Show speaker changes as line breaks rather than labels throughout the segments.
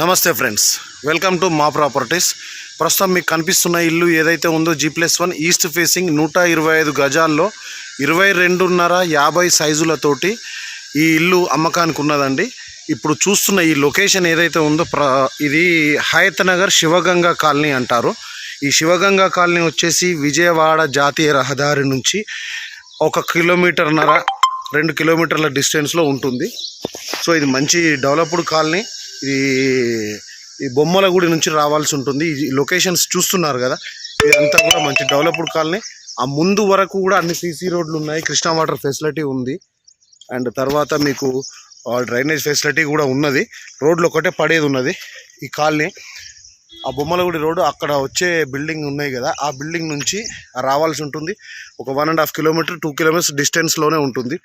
నమస్తే friends, welcome to మా properties. ప్రస్తుతం మీకు కనిపిస్తున్న ఇల్లు ఏదైతే ఉందో G+1 ఈస్ట్ ఫేసింగ్ 125 గజాల్లో 22.5 సైజులతోటి ఈ ఇల్లు అమ్మకానికి ఉన్నదండి. ఇప్పుడు చూస్తున్న ఈ లొకేషన్ ఏదైతే ఉందో ఇది హయత్ నగర్ శివగంగా కాలనీ అంటారు. ఈ శివగంగా కాలనీ వచ్చేసి విజయవాడ జాతీయ రహదారి నుంచి 1 కిలోమీటర్న్నర 2 కిలోమీటర్ల డిస్టెన్స్లో ఉంటుంది. సో ఇది మంచి డెవలప్డ్ కాలనీ. ఈ బొమ్మల గుడి నుంచి రావాల్సి ఉంటుంది. ఈ లొకేషన్స్ చూస్తున్నారు కదా, ఇదంతా కూడా మంచి డెవలప్డ్ కాలనీ. ఆ ముందు వరకు కూడా అన్ని సీసీ రోడ్లు ఉన్నాయి, కృష్ణా వాటర్ ఫెసిలిటీ ఉంది, అండ్ తర్వాత మీకు డ్రైనేజ్ ఫెసిలిటీ కూడా ఉన్నది. రోడ్లు ఒకటే పడేది ఉన్నది ఈ కాలనీ. ఆ బొమ్మలగుడి రోడ్డు అక్కడ వచ్చే బిల్డింగ్ ఉన్నాయి కదా, ఆ బిల్డింగ్ నుంచి రావాల్సి ఉంటుంది. ఒక 1.5 కిలోమీటర్ 2 కిలోమీటర్స్ డిస్టెన్స్లోనే ఉంటుంది.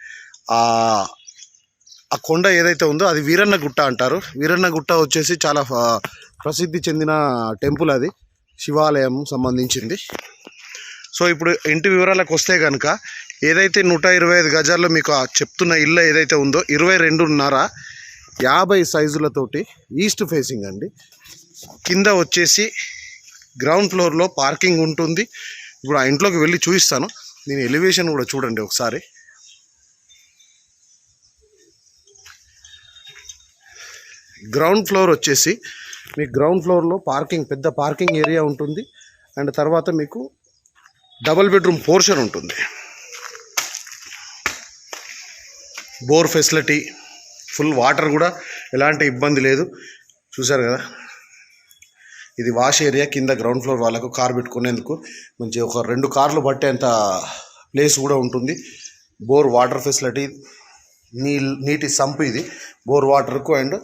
ఆ కొండ ఏదైతే ఉందో అది వీరన్న గుట్ట అంటారు. వీరన్న గుట్ట వచ్చేసి చాలా ప్రసిద్ధి చెందిన టెంపుల్, అది శివాలయం సంబంధించింది. సో ఇప్పుడు ఇంటి వివరాలకు వస్తే కనుక ఏదైతే 125 గజాల్లో మీకు చెప్తున్న ఇల్లు ఏదైతే ఉందో 22.5 సైజులతోటి ఈస్ట్ ఫేసింగ్ అండి. కింద వచ్చేసి గ్రౌండ్ ఫ్లోర్లో పార్కింగ్ ఉంటుంది. ఇప్పుడు ఆ ఇంట్లోకి వెళ్ళి చూపిస్తాను. దీని ఎలివేషన్ కూడా చూడండి ఒకసారి. గ్రౌండ్ ఫ్లోర్ వచ్చేసి మీకు గ్రౌండ్ ఫ్లోర్లో పెద్ద పార్కింగ్ ఏరియా ఉంటుంది. అండ్ తర్వాత మీకు డబుల్ బెడ్రూమ్ పోర్షన్ ఉంటుంది. బోర్ ఫెసిలిటీ, ఫుల్ వాటర్ కూడా ఎలాంటి ఇబ్బంది లేదు. చూసారు కదా, ఇది వాష్ ఏరియా. కింద గ్రౌండ్ ఫ్లోర్ వాళ్ళకు కార్ పెట్టుకునేందుకు మంచి ఒక 2 కార్లు పట్టేంత ప్లేస్ కూడా ఉంటుంది. బోర్ వాటర్ ఫెసిలిటీ, నీటి సంపు ఇది బోర్ వాటర్కు అండ్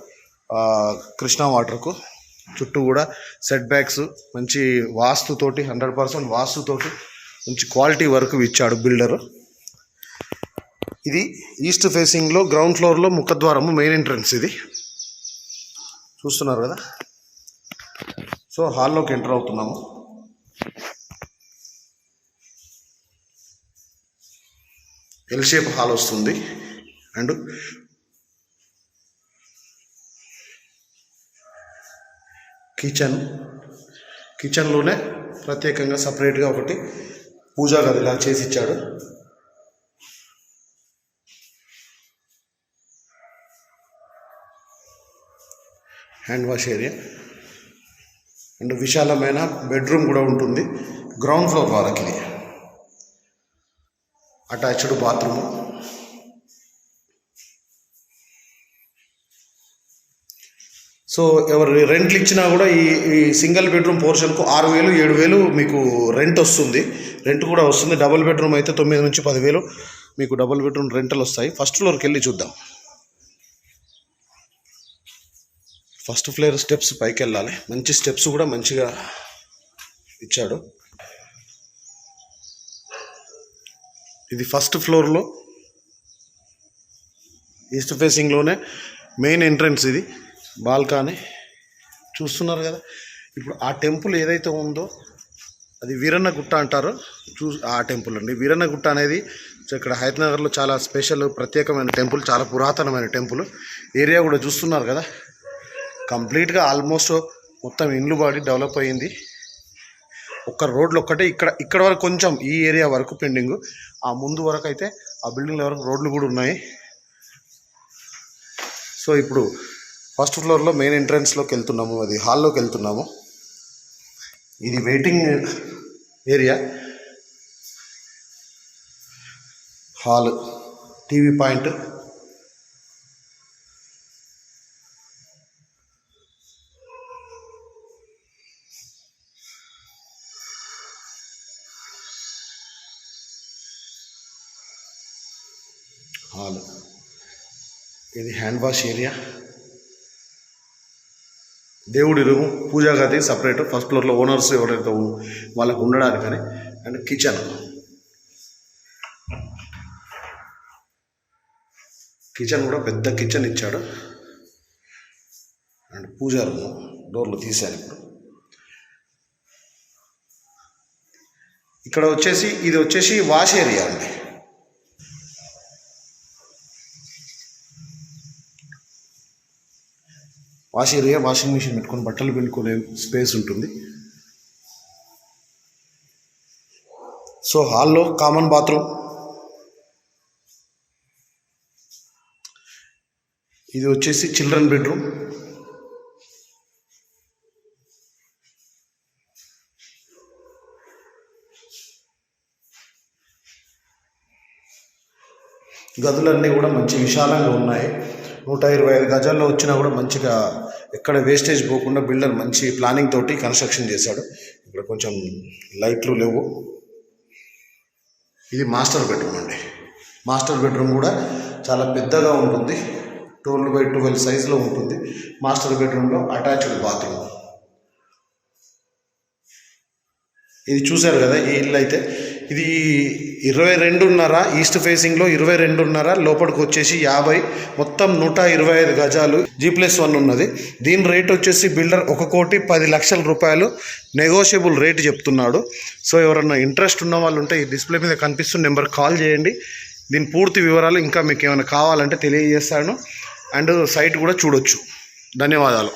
కృష్ణా వాటర్కు. చుట్టూ కూడా సెట్ బ్యాక్స్ మంచి వాస్తుతోటి 100% వాస్తుతోటి మంచి క్వాలిటీ వర్క్ ఇచ్చాడు బిల్డరు. ఇది ఈస్ట్ ఫేసింగ్లో గ్రౌండ్ ఫ్లోర్లో ముఖద్వారము, మెయిన్ ఎంట్రన్స్ ఇది చూస్తున్నారు కదా. సో హాల్లోకి ఎంటర్ అవుతున్నాము. ఎల్ షేప్ హాల్ వస్తుంది. అండ్ కిచెన్లోనే ప్రత్యేకంగా సపరేట్గా ఒకటి పూజా గదిలా చేసి ఇచ్చాడు. హ్యాండ్ వాష్ ఏరియా అండ్ విశాలమైన బెడ్రూమ్ కూడా ఉంటుంది. గ్రౌండ్ ఫ్లోర్ వాళ్ళకి ఇది అటాచ్డ్ బాత్రూమ్. సో ఎవరు రెంట్లు ఇచ్చినా కూడా ఈ సింగిల్ బెడ్రూమ్ పోర్షన్కు 6,000 7,000 మీకు రెంట్ వస్తుంది. రెంట్ కూడా వస్తుంది. డబుల్ బెడ్రూమ్ అయితే 9 నుంచి 10,000 మీకు డబుల్ బెడ్రూమ్ రెంటలు వస్తాయి. ఫస్ట్ ఫ్లోర్కి వెళ్ళి చూద్దాం. ఫస్ట్ ఫ్లోర్ స్టెప్స్ పైకి వెళ్ళాలి. మంచి స్టెప్స్ కూడా మంచిగా ఇచ్చాడు. ఇది ఫస్ట్ ఫ్లోర్లో ఈస్ట్ ఫేసింగ్లోనే మెయిన్ ఎంట్రన్స్. ఇది బాల్కనీ చూస్తున్నారు కదా. ఇప్పుడు ఆ టెంపుల్ ఏదైతే ఉందో అది వీరన్న గుట్ట అంటారు. ఆ టెంపుల్ అండి. వీరన్న గుట్ట అనేది ఇక్కడ హయత్ నగర్లో చాలా స్పెషల్ ప్రత్యేకమైన టెంపుల్, చాలా పురాతనమైన టెంపుల్. ఏరియా కూడా చూస్తున్నారు కదా, కంప్లీట్గా ఆల్మోస్ట్ మొత్తం ఇండ్లు బాడీ డెవలప్ అయ్యింది. ఒక్క రోడ్లు ఒక్కటే ఇక్కడ వరకు కొంచెం ఈ ఏరియా వరకు పెండింగ్. ఆ ముందు వరకు అయితే ఆ బిల్డింగ్ల వరకు రోడ్లు కూడా ఉన్నాయి. సో ఇప్పుడు ఫస్ట్ ఫ్లోర్లో మెయిన్ ఎంట్రన్స్లోకి వెళ్తున్నాము, అది హాల్లోకి వెళ్తున్నాము. ఇది waiting area, hall, TV point, hall. ఇది హ్యాండ్ వాష్ ఏరియా, దేవుడి రూము, పూజా గది సపరేట్. ఫస్ట్ ఫ్లోర్లో ఓనర్స్ ఎవరైతే వాళ్ళకు ఉండడానికని. అండ్ కిచెన్ కూడా పెద్ద కిచెన్ ఇచ్చాడు. అండ్ పూజా రూము డోర్లు తీశారు. ఇక్కడ వచ్చేసి ఇది వచ్చేసి వాష్ ఏరియా అండి. వాష్ ఏరియా, వాషింగ్ మిషన్ పెట్టుకొని బట్టలు పిండుకునే స్పేస్ ఉంటుంది. సో హాల్లో కామన్ బాత్రూమ్. ఇది వచ్చేసి చిల్డ్రన్ బెడ్రూమ్. గదులన్నీ కూడా మంచి విశాలంగా ఉన్నాయి. 125 గజాల్లో వచ్చినా కూడా మంచిగా ఎక్కడ వేస్టేజ్ పోకుండా బిల్డర్ మంచి ప్లానింగ్ తోటి కన్స్ట్రక్షన్ చేశాడు. ఇక్కడ కొంచెం లైట్లు లేవు. ఇది మాస్టర్ బెడ్రూమ్ అండి. మాస్టర్ బెడ్రూమ్ కూడా చాలా పెద్దగా ఉంటుంది. 12x12 సైజులో ఉంటుంది. మాస్టర్ బెడ్రూమ్లో అటాచ్డ్ బాత్రూమ్. ఇది చూశారు కదా ఈ ఇల్లు అయితే. ఇది 22.5 ఈస్ట్ ఫేసింగ్లో 22.5, లోపలికి వచ్చేసి 50, మొత్తం 125 గజాలు G+1 ఉన్నది. దీని రేట్ వచ్చేసి బిల్డర్ 1,10,00,000 రూపాయలు నెగోషియబుల్ రేట్ చెప్తున్నాడు. సో ఎవరన్నా ఇంట్రెస్ట్ ఉన్న వాళ్ళు ఉంటే ఈ డిస్ప్లే మీద కనిపిస్తున్న నెంబర్ కాల్ చేయండి. దీని పూర్తి వివరాలు ఇంకా మీకు ఏమైనా కావాలంటే తెలియజేస్తాను. అండ్ సైట్ కూడా చూడొచ్చు. ధన్యవాదాలు.